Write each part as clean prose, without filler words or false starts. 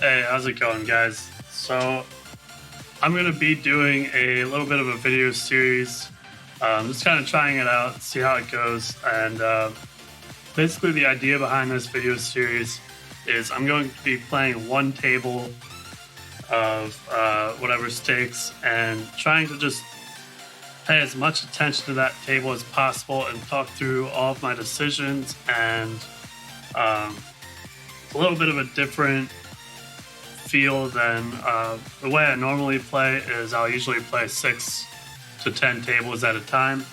Hey, how's it going, guys? So, I'm going to be doing a little bit of a video series, just kind of trying it out, see how it goes. And basically, the idea behind this video series is I'm going to be playing one table of whatever stakes and trying to just pay as much attention to that table as possible and talk through all of my decisions. And it's a little bit of a different feel than the way I normally play. Is I'll usually play 6 to 10 tables at a time,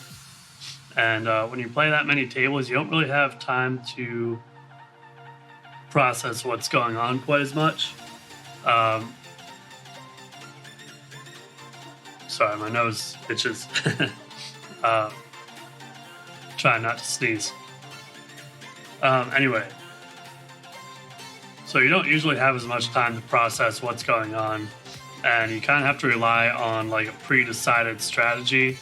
and when you play that many tables, you don't really have time to process what's going on quite as much. Sorry, my nose itches. Try not to sneeze. Anyway, so you don't usually have as much time to process what's going on, and you kind of have to rely on like a pre-decided strategy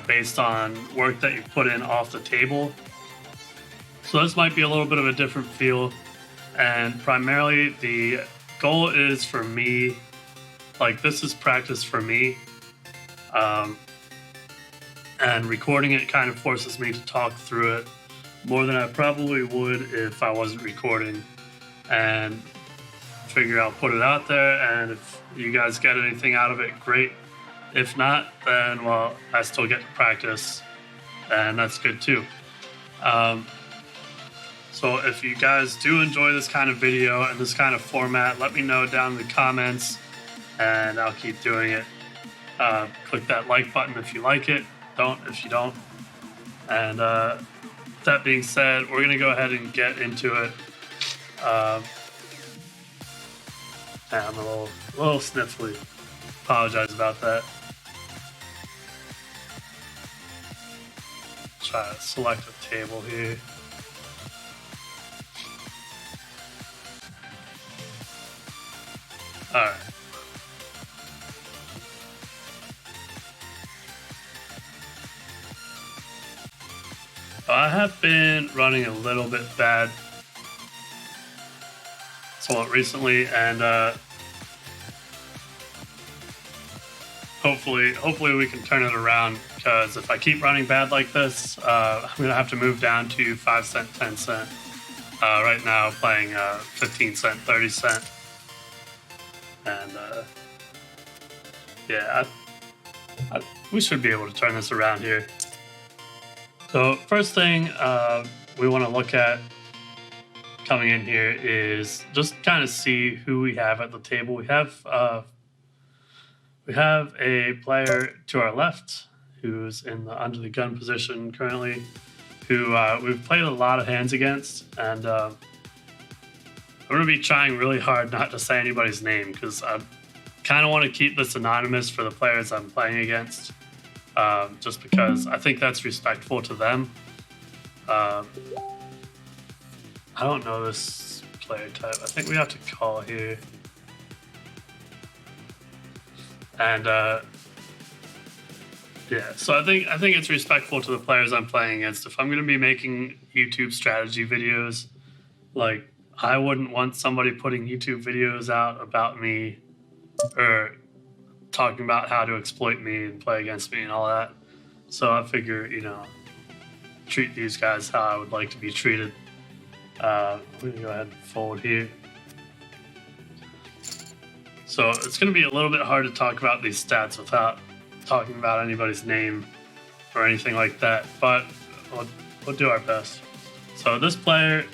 based on work that you put in off the table. So this might be a little bit of a different feel, and primarily the goal is for me, like this is practice for me, and recording it kind of forces me to talk through it more than I probably would if I wasn't recording. And figure I'll put it out there, and if you guys get anything out of it, great. If not, then well, I still get to practice, and that's good too. So if you guys do enjoy this kind of video and this kind of format, let me know down in the comments, and I'll keep doing it. Click that like button if you like it. Don't if you don't. And that being said, we're gonna go ahead and get into it. I'm a little sniffly. Apologize about that. Try to select a table here. Alright. I have been running a little bit bad somewhat recently, and hopefully we can turn it around, because if I keep running bad like this, I'm gonna have to move down to 5 cent, 10 cent. Right now playing 15 cent, 30 cent, and yeah, we should be able to turn this around here. So first thing we want to look at coming in here is just kind of see who we have at the table. We have a player to our left who's in the under the gun position currently, who we've played a lot of hands against, and I'm going to be trying really hard not to say anybody's name, because I kind of want to keep this anonymous for the players I'm playing against, just because I think that's respectful to them. I don't know this player type. I think we have to call here. And yeah, so I think it's respectful to the players I'm playing against. If I'm going to be making YouTube strategy videos, like I wouldn't want somebody putting YouTube videos out about me or talking about how to exploit me and play against me and all that. So I figure, treat these guys how I would like to be treated. I'm going to go ahead and fold here. So it's going to be a little bit hard to talk about these stats without talking about anybody's name or anything like that, but we'll do our best. So this player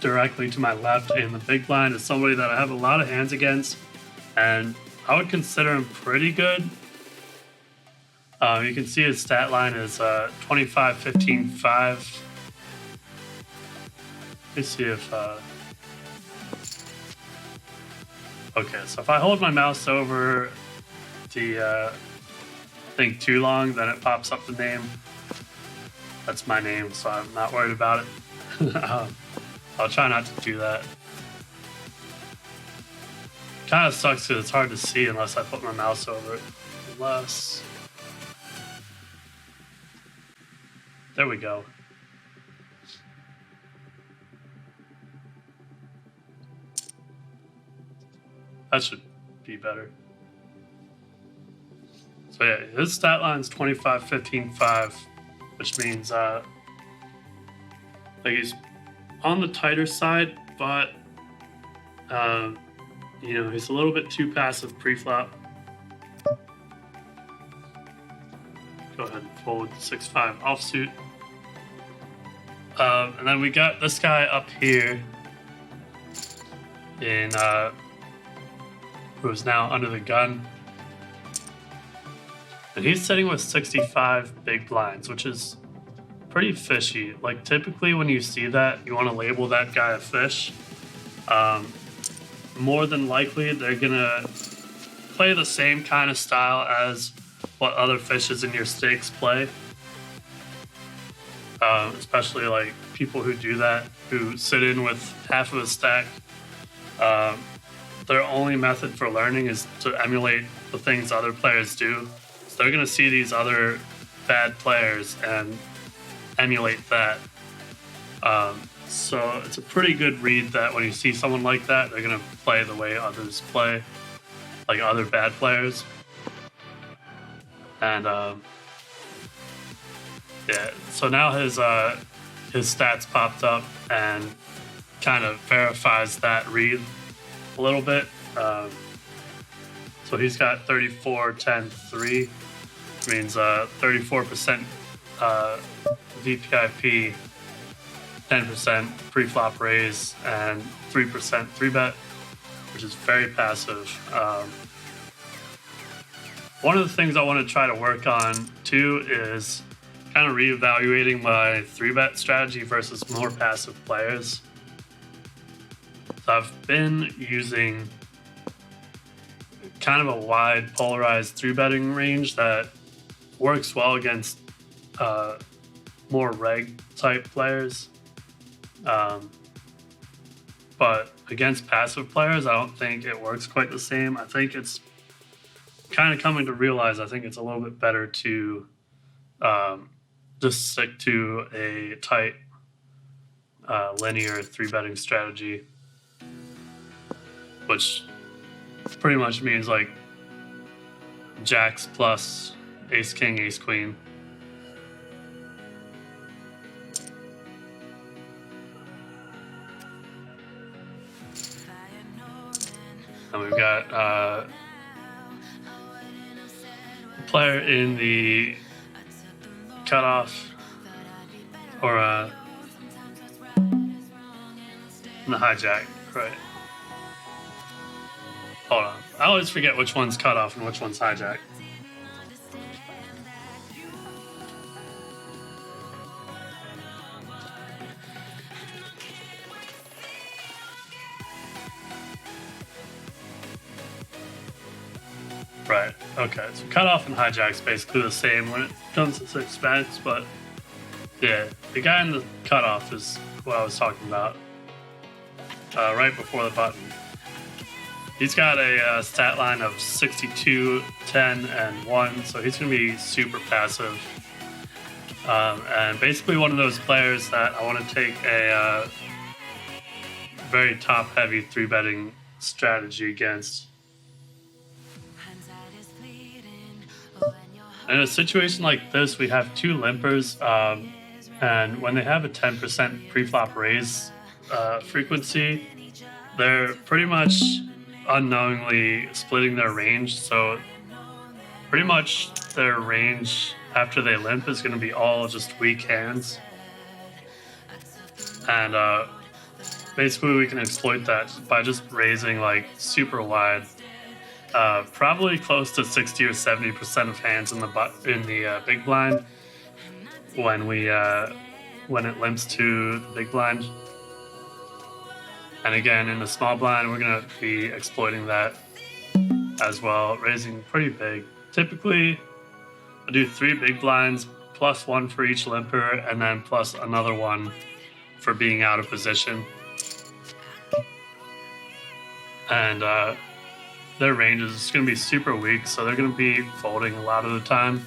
directly to my left in the big blind is somebody that I have a lot of hands against, and I would consider him pretty good. You can see his stat line is 25, 15, 5. Let me see if... Okay, so if I hold my mouse over the thing too long, then it pops up the name. That's my name, so I'm not worried about it. I'll try not to do that. Kind of sucks because it's hard to see unless I put my mouse over it. There we go. That should be better. So yeah, his stat line is 25, 15, 5, which means like he's on the tighter side, but you know, he's a little bit too passive pre-flop. Go ahead and fold 6-5 offsuit. And then we got this guy up here in who's now under the gun. And he's sitting with 65 big blinds, which is pretty fishy. Like, typically when you see that, you want to label that guy a fish. More than likely, they're going to play the same kind of style as what other fishes in your stakes play. Especially like people who do that, who sit in with half of a stack. Their only method for learning is to emulate the things other players do. So they're going to see these other bad players and emulate that. So it's a pretty good read that when you see someone like that, they're going to play the way others play, like other bad players. And yeah, so now his stats popped up and kind of verifies that read a little bit. So he's got 34, 10, 3, which means 34% VPIP, 10% pre-flop raise, and 3% 3-bet, which is very passive. One of the things I want to try to work on too is kind of reevaluating my 3-bet strategy versus more passive players. So I've been using kind of a wide polarized 3-betting range that works well against more reg type players. But against passive players, I don't think it works quite the same. I think it's kind of coming to realize I think it's a little bit better to just stick to a tight linear 3-betting strategy, which pretty much means like jacks plus ace king, ace queen. And we've got a player in the cutoff, or in the hijack, right? Hold on. I always forget which one's cutoff and which one's hijack. Right, okay, so cutoff and hijack's basically the same when it comes to 6 bets, but yeah, the guy in the cutoff is what I was talking about right before the button. He's got a stat line of 62, 10, and 1, so he's going to be super passive. And basically one of those players that I want to take a very top-heavy 3-betting strategy against. In a situation like this, we have 2 limpers, and when they have a 10% pre-flop raise frequency, they're pretty much unknowingly splitting their range. So pretty much their range after they limp is going to be all just weak hands. And basically we can exploit that by just raising like super wide. Probably close to 60 or 70% of hands in the big blind when it limps to the big blind. And again, in the small blind, we're going to be exploiting that as well, raising pretty big. Typically, I do 3 big blinds, plus 1 for each limper, and then plus another 1 for being out of position. And their range is going to be super weak, so they're going to be folding a lot of the time.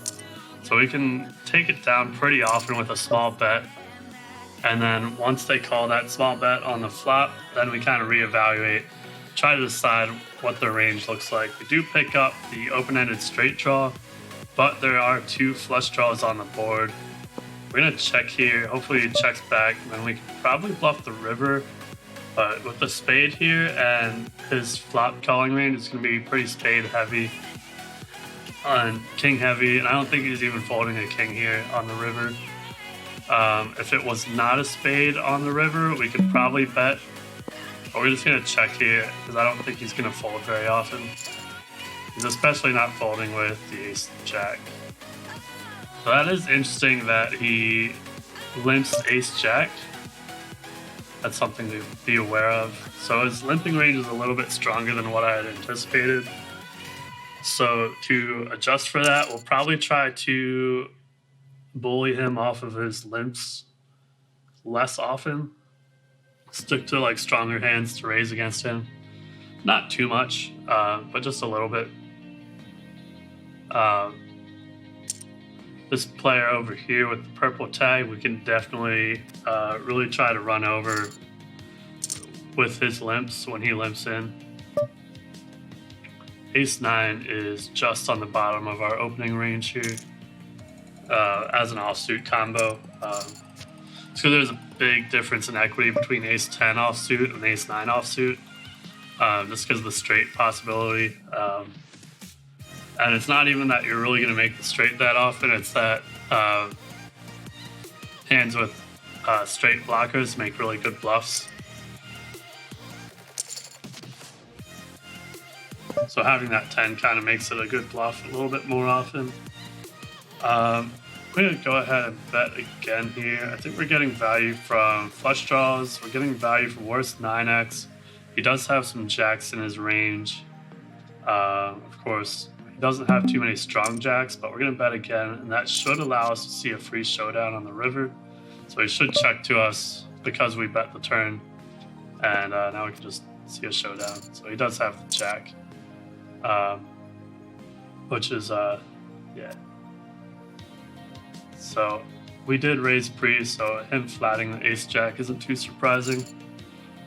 So we can take it down pretty often with a small bet. And then once they call that small bet on the flop, then we kind of reevaluate, try to decide what their range looks like. We do pick up the open-ended straight draw, but there are 2 flush draws on the board. We're gonna check here. Hopefully he checks back, and then we can probably bluff the river. But with the spade here and his flop calling range, it's gonna be pretty spade heavy and king heavy, and I don't think he's even folding a king here on the river. If it was not a spade on the river, we could probably bet. But we're just gonna check here because I don't think he's gonna fold very often. He's especially not folding with the ace jack. So that is interesting that he limps ace jack. That's something to be aware of. So his limping range is a little bit stronger than what I had anticipated. So to adjust for that, we'll probably try to bully him off of his limps less often. Stick to like stronger hands to raise against him. Not too much, but just a little bit. This player over here with the purple tag, we can definitely really try to run over with his limps when he limps in. Ace-9 is just on the bottom of our opening range here as an offsuit combo. So there's a big difference in equity between ace-10 offsuit and ace-9 offsuit, just because of the straight possibility. And it's not even that you're really going to make the straight that often, it's that hands with straight blockers make really good bluffs. So having that 10 kind of makes it a good bluff a little bit more often. We're going to go ahead and bet again here. I think we're getting value from flush draws. We're getting value from worst 9x. He does have some jacks in his range. Of course, he doesn't have too many strong jacks, but we're going to bet again, and that should allow us to see a free showdown on the river. So he should check to us because we bet the turn, and now we can just see a showdown. So he does have the jack, which is, yeah. So we did raise pre, so him flatting the ace-jack isn't too surprising.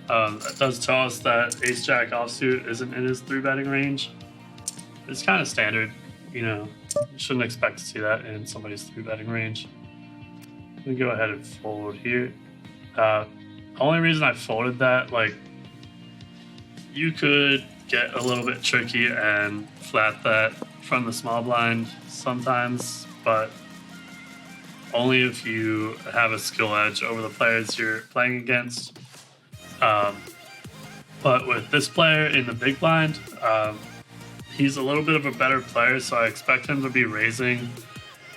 That does tell us that ace-jack offsuit isn't in his 3-betting range. It's kind of standard, you know, you shouldn't expect to see that in somebody's 3-betting range. We go ahead and fold here. Only reason I folded that, like, you could get a little bit tricky and flat that from the small blind sometimes, but only if you have a skill edge over the players you're playing against. But with this player in the big blind, he's a little bit of a better player, so I expect him to be raising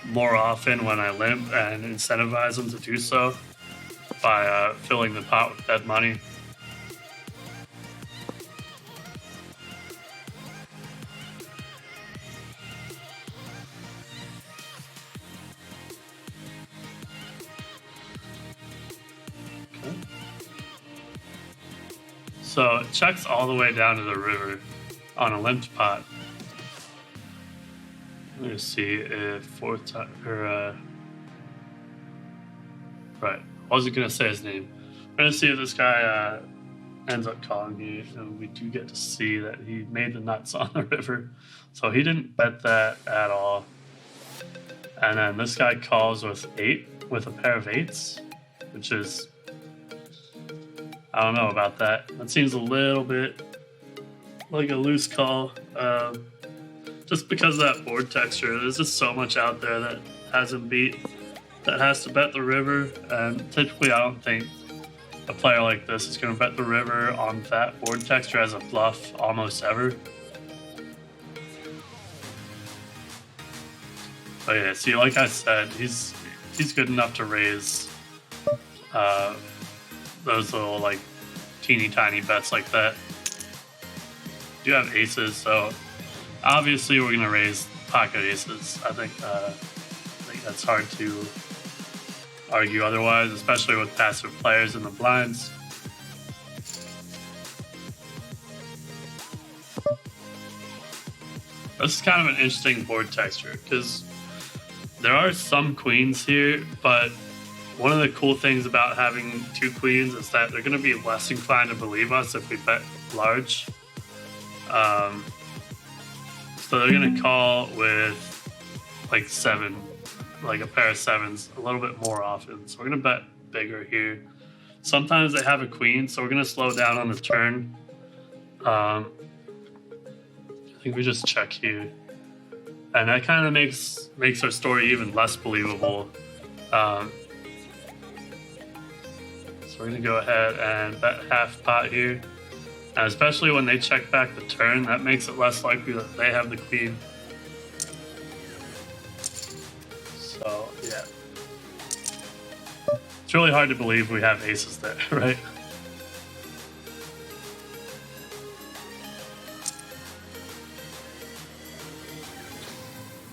more often when I limp and incentivize him to do so by filling the pot with dead money. Okay. So it checks all the way down to the river on a limped pot. Let me see if fourth time, or right, I wasn't gonna say his name. We're gonna see if this guy ends up calling me, and we do get to see that he made the nuts on the river. So he didn't bet that at all. And then this guy calls with 8 with a pair of 8s, which is, I don't know about that. That seems a little bit like a loose call. Just because of that board texture, there's just so much out there that hasn't beat, that has to bet the river, and typically I don't think a player like this is going to bet the river on that board texture as a bluff almost ever. But yeah, see, like I said, he's good enough to raise those little like teeny tiny bets like that. Do have aces, so obviously we're gonna raise pocket aces. I think that's hard to argue otherwise, especially with passive players in the blinds. This is kind of an interesting board texture because there are some queens here, but one of the cool things about having 2 queens is that they're going to be less inclined to believe us if we bet large. So they're gonna call with like 7, like a pair of 7s, a little bit more often. So we're gonna bet bigger here. Sometimes they have a queen, so we're gonna slow down on the turn. I think we just check here, and that kind of makes our story even less believable. So we're gonna go ahead and bet half pot here, and especially when they check back the turn, that makes it less likely that they have the queen. So yeah, it's really hard to believe we have aces there, right?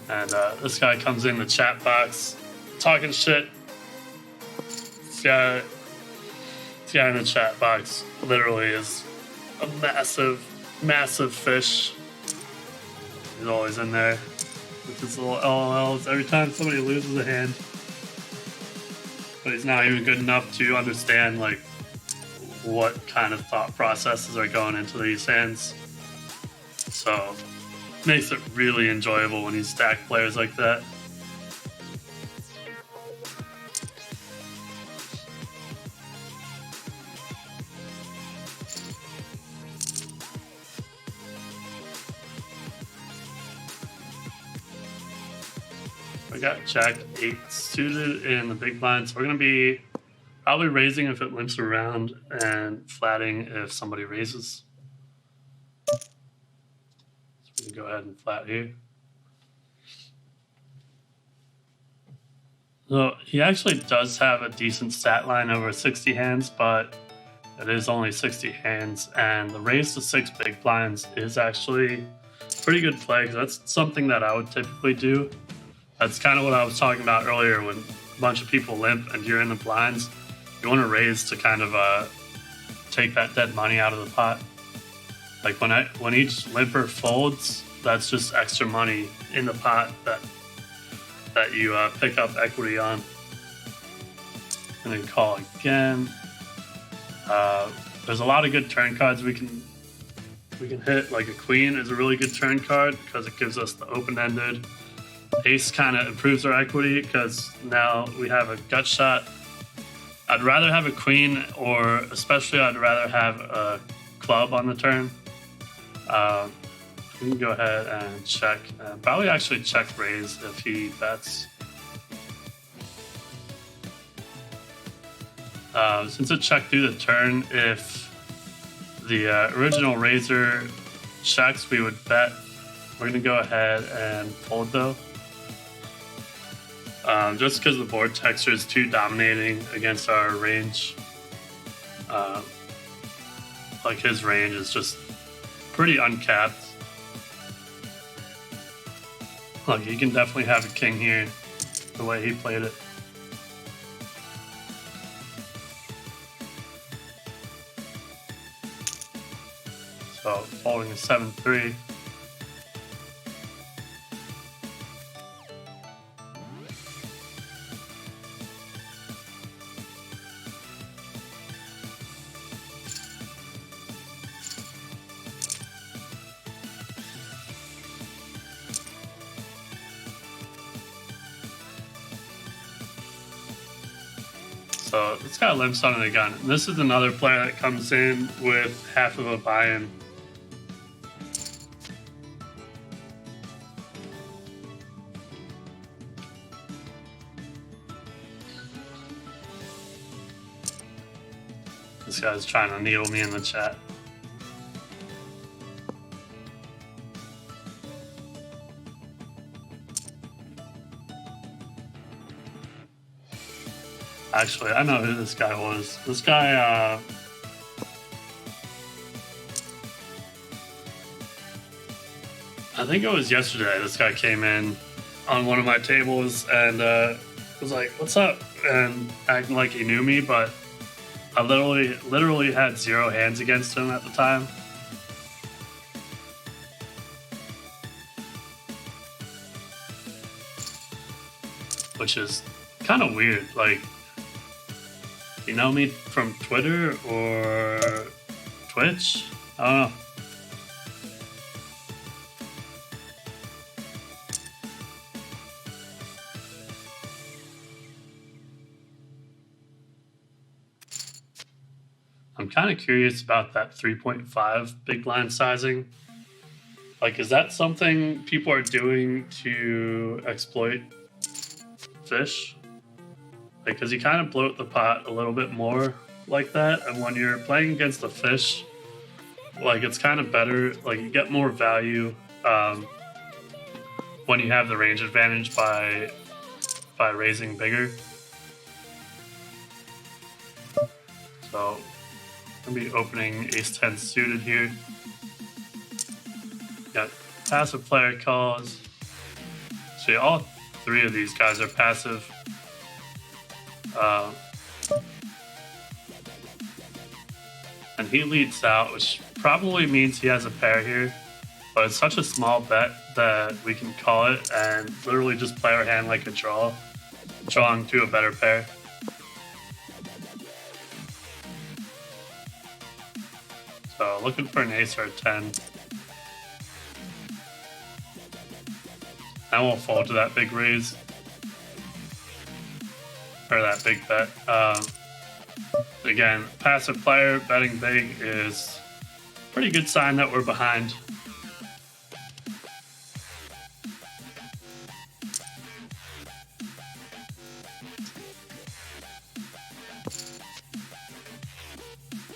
And this guy comes in the chat box talking shit. This guy in the chat box literally is a massive fish. He's always in there with his little LOLs every time somebody loses a hand. But he's not even good enough to understand like what kind of thought processes are going into these hands. So makes it really enjoyable when you stack players like that. We got Jack 8 suited in the big blind, so we're going to be probably raising if it limps around and flatting if somebody raises. So we can go ahead and flat here. So he actually does have a decent stat line over 60 hands, but it is only 60 hands, and the raise to 6 big blinds is actually pretty good play, because that's something that I would typically do. That's kind of what I was talking about earlier when a bunch of people limp and you're in the blinds. You want to raise to kind of take that dead money out of the pot. Like when each limper folds, that's just extra money in the pot that you pick up equity on. And then call again. There's a lot of good turn cards we can hit. Like a queen is a really good turn card because it gives us the open-ended. Ace kind of improves our equity because now we have a gut shot. I'd rather have a queen, or especially I'd rather have a club on the turn. We can go ahead and check. Probably actually check raise if he bets. Since it checked through the turn, if the original raiser checks, we would bet. We're going to go ahead and fold though. Just because the board texture is too dominating against our range. Like his range is just pretty uncapped. Look, he can definitely have a king here, the way he played it. So folding a 7-3. So this guy limps on it again. This is another player that comes in with half of a buy-in. This guy's trying to needle me in the chat. Actually, I know who this guy was. This guy, I think it was yesterday. This guy came in on one of my tables and was like, "What's up?" and acting like he knew me, but I literally had 0 hands against him at the time. Which is kind of weird. Like, you know me from Twitter or Twitch? I don't know. I'm kind of curious about that 3.5 big blind sizing. Like, is that something people are doing to exploit fish? Like, because you kind of bloat the pot a little bit more like that, and when you're playing against a fish, like it's kind of better. Like, you get more value when you have the range advantage by raising bigger. So I'm gonna be opening ace 10 suited here. Got passive player calls. See, all three of these guys are passive. And he leads out, which probably means he has a pair here. But it's such a small bet that we can call it and literally just play our hand like a draw, drawing to a better pair. So looking for an ace or a 10. And we'll fold to that big raise. Or that big bet. Again, passive player betting big is a pretty good sign that we're behind.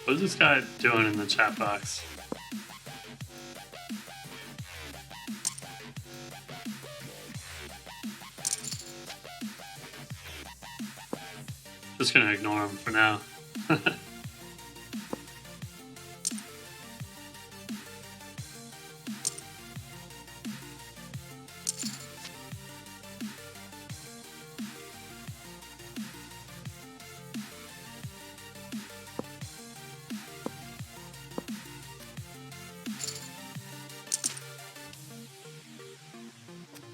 What is this guy doing in the chat box? Just gonna ignore him for now.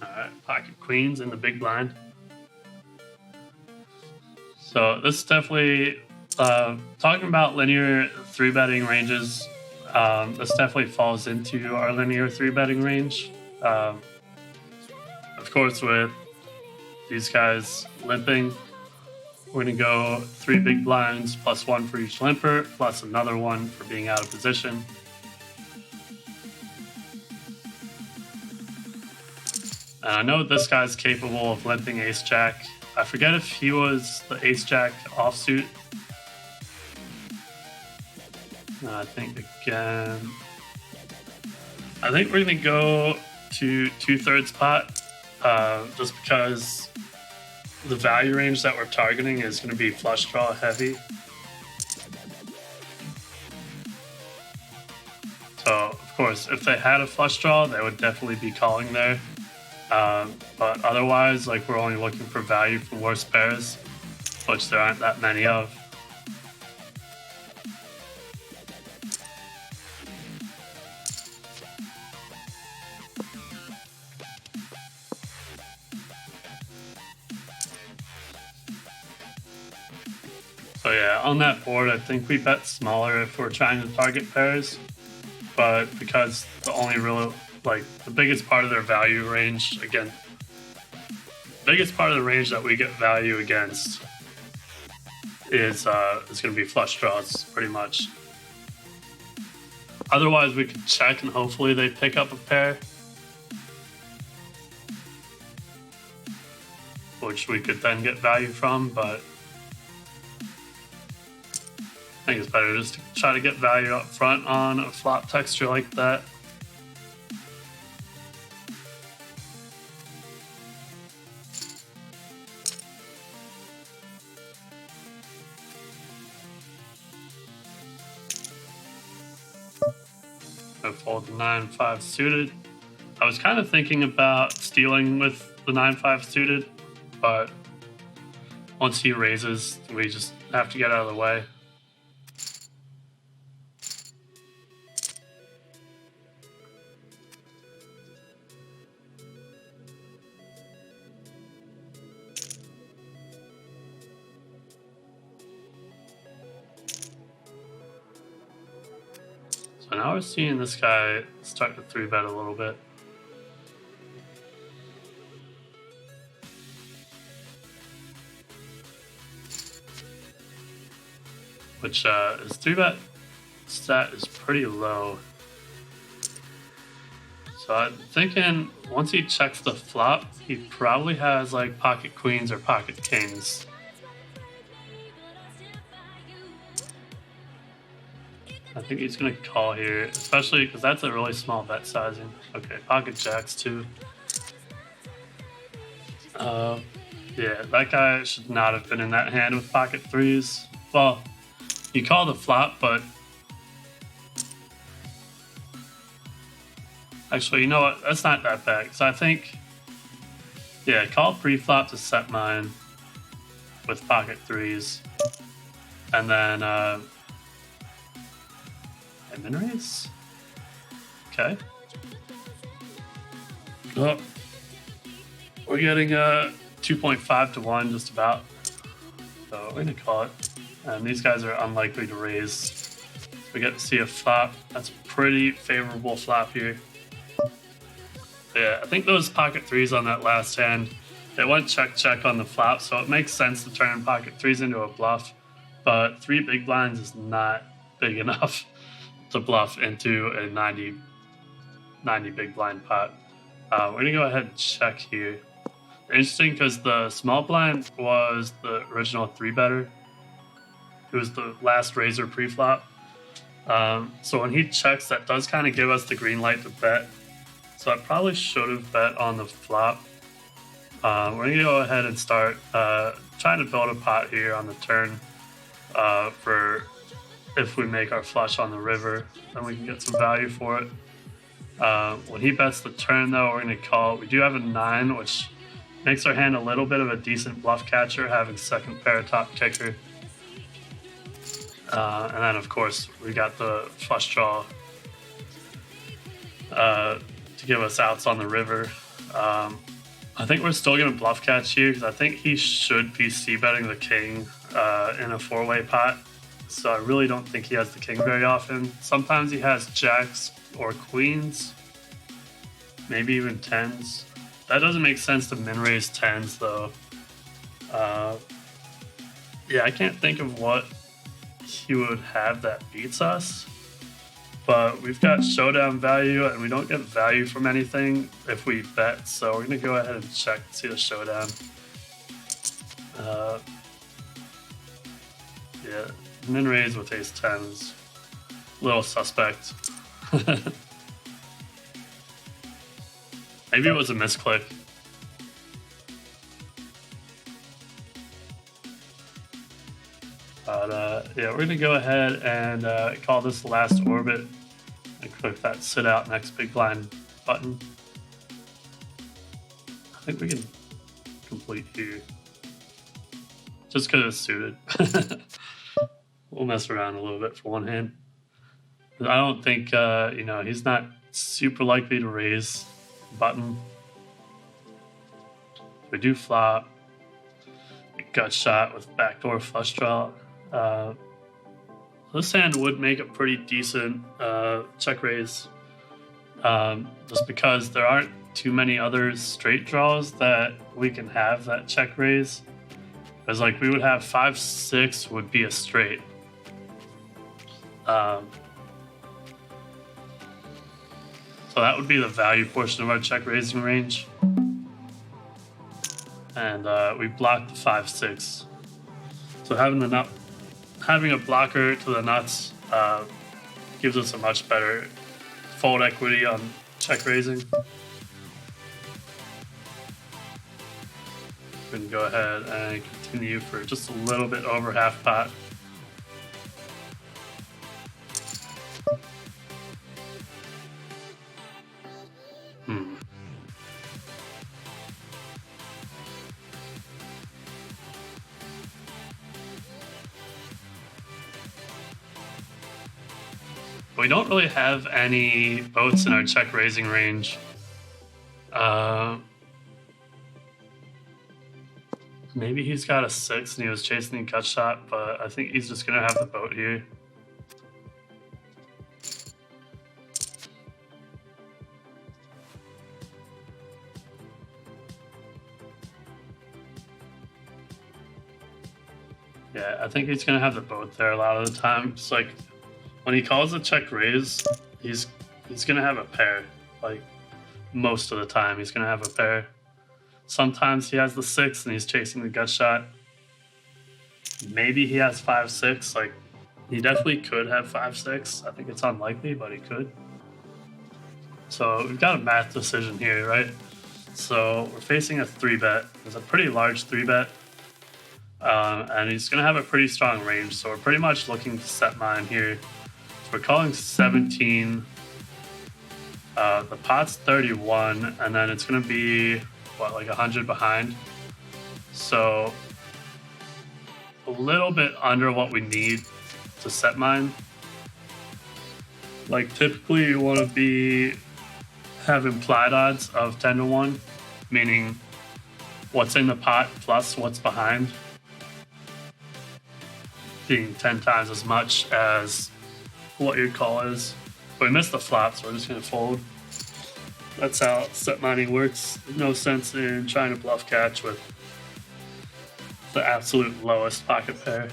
Alright, pocket queens in the big blind. So this is definitely, talking about linear 3-betting ranges, this definitely falls into our linear 3-betting range. Of course, with these guys limping, we're going to go 3 big blinds plus 1 for each limper, plus another 1 for being out of position. And I know this guy's capable of limping ace-jack. I forget if he was the ace-jack offsuit. I think again. I think we're going to go to 2/3 pot, just because the value range that we're targeting is going to be flush draw heavy. So, of course, if they had a flush draw, they would definitely be calling there. But otherwise, like, we're only looking for value from worse pairs, which there aren't that many of. So yeah, on that board, I think we bet smaller if we're trying to target pairs, but because the only real, like, the biggest part of their value range, again, biggest part of the range that we get value against is going to be flush draws, pretty much. Otherwise, we could check and hopefully they pick up a pair, which we could then get value from, but I think it's better just to try to get value up front on a flop texture like that. I fold the 9-5 suited. I was kind of thinking about stealing with the 9-5 suited, but once he raises, we just have to get out of the way. So now we're seeing this guy start to 3-bet a little bit. which his 3-bet stat is pretty low. So I'm thinking once he checks the flop, he probably has like pocket queens or pocket kings. I think he's gonna call here, especially because that's a really small bet sizing. Okay, pocket jacks too. Yeah, that guy should not have been in that hand with pocket threes. Well, you call the flop, but actually, you know what? That's not that bad, because I think, yeah, call pre-flop to set mine with pocket threes, and then min raise. Okay. Oh, we're getting 2.5 to 1 just about. So we're gonna call it. And these guys are unlikely to raise. We get to see a flop. That's a pretty favorable flop here. Yeah, I think those pocket threes on that last hand, they went check on the flop, so it makes sense to turn pocket threes into a bluff. But 3 big blinds is not big enough to bluff into a 90 big blind pot. We're gonna go ahead and check here. Interesting, because the small blind was the original 3-better. It was the last raiser pre-flop. So when he checks, that does kind of give us the green light to bet. So I probably should have bet on the flop. We're gonna go ahead and start trying to build a pot here on the turn for if we make our flush on the river, then we can get some value for it. When he bets the turn, though, we're gonna call. We do have a 9, which makes our hand a little bit of a decent bluff catcher, having second pair top kicker. And then, of course, we got the flush draw to give us outs on the river. I think we're still going to bluff catch here because I think he should be c-betting the king in a 4-way pot. So I really don't think he has the king very often. Sometimes he has jacks or queens, maybe even 10s. That doesn't make sense to min-raise 10s, though. Yeah, I can't think of what he would have that beats us. But we've got showdown value, and we don't get value from anything if we bet. So we're going to go ahead and check to see the showdown. Yeah, min-raise with ace-10 is a little suspect. Maybe it was a misclick. But yeah, we're gonna go ahead and call this last orbit and click that sit out next big blind button. I think we can complete here. Just because it's suited. We'll mess around a little bit for one hand. But I don't think, you know, he's not super likely to raise button. We do flop. Gut shot with backdoor flush draw. This hand would make a pretty decent check raise, just because there aren't too many other straight draws that we can have that check raise. Because like we would have 5-6 would be a straight. So that would be the value portion of our check raising range. And we blocked the 5-6. So having a blocker to the nuts gives us a much better fold equity on check raising. We can go ahead and continue for just a little bit over half pot. We don't really have any boats in our check raising range. Maybe he's got a 6 and he was chasing a gut shot, but I think he's just gonna have the boat here. Yeah, Yeah, I think he's gonna have the boat there a lot of the time. It's like when he calls a check raise, he's gonna have a pair. Like most of the time, he's gonna have a pair. Sometimes he has the 6 and he's chasing the gut shot. Maybe he has 5-6. Like he definitely could have 5-6. I think it's unlikely, but he could. So we've got a math decision here, right? So we're facing a 3-bet. It's a pretty large 3-bet. And he's going to have a pretty strong range. So we're pretty much looking to set mine here. So we're calling 17. The pot's 31. And then it's going to be, what, like 100 behind? So a little bit under what we need to set mine. Like typically you want to have implied odds of 10-1, meaning what's in the pot plus what's behind being 10 times as much as what your call is. But we missed the flop, so we're just gonna fold. That's how set mining works. No sense in trying to bluff catch with the absolute lowest pocket pair.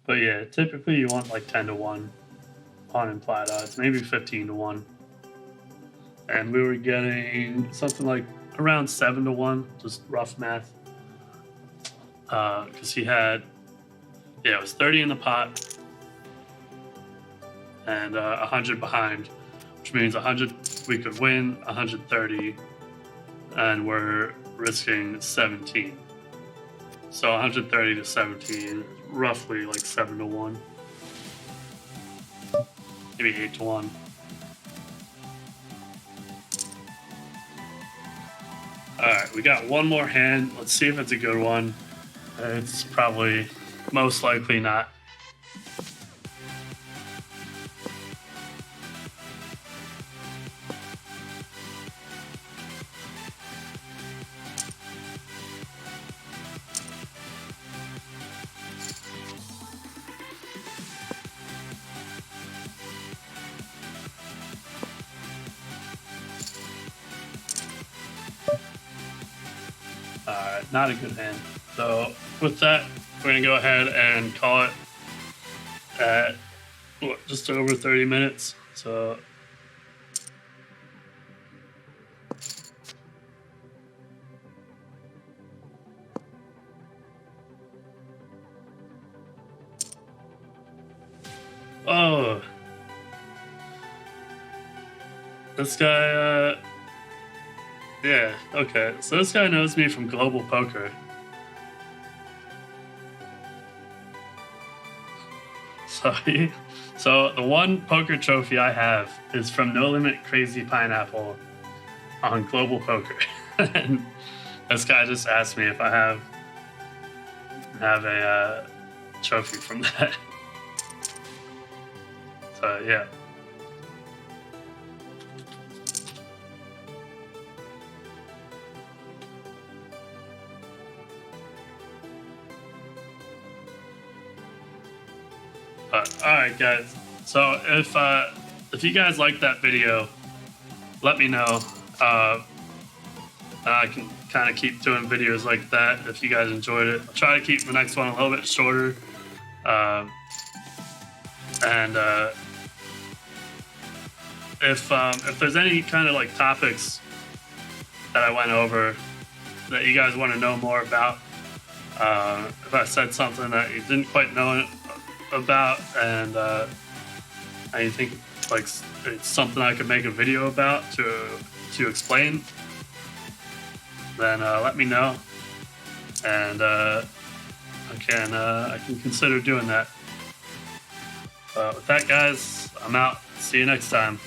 But yeah, typically you want like 10-1 on implied odds, maybe 15-1. And we were getting something like around 7-1, just rough math. Because he had, it was 30 in the pot and 100 behind, which means 100 we could win, 130, and we're risking 17. So 130 to 17, roughly like 7-1, maybe 8-1. All right, we got one more hand. Let's see if it's a good one. It's probably most likely not. Alright, not a good hand. So with that, we're going to go ahead and call it at just over 30 minutes. So oh, this guy, yeah, okay. So this guy knows me from Global Poker. So the one poker trophy I have is from No Limit Crazy Pineapple on Global Poker. And this guy just asked me if I have a trophy from that. So yeah. Alright guys, so if you guys like that video, let me know. I can kind of keep doing videos like that if you guys enjoyed it. I'll try to keep the next one a little bit shorter. If there's any kind of like topics that I went over that you guys want to know more about, if I said something that you didn't quite know about and you think like it's something I could make a video about to explain, then let me know, and I can consider doing that. With that, guys, I'm out. See you next time.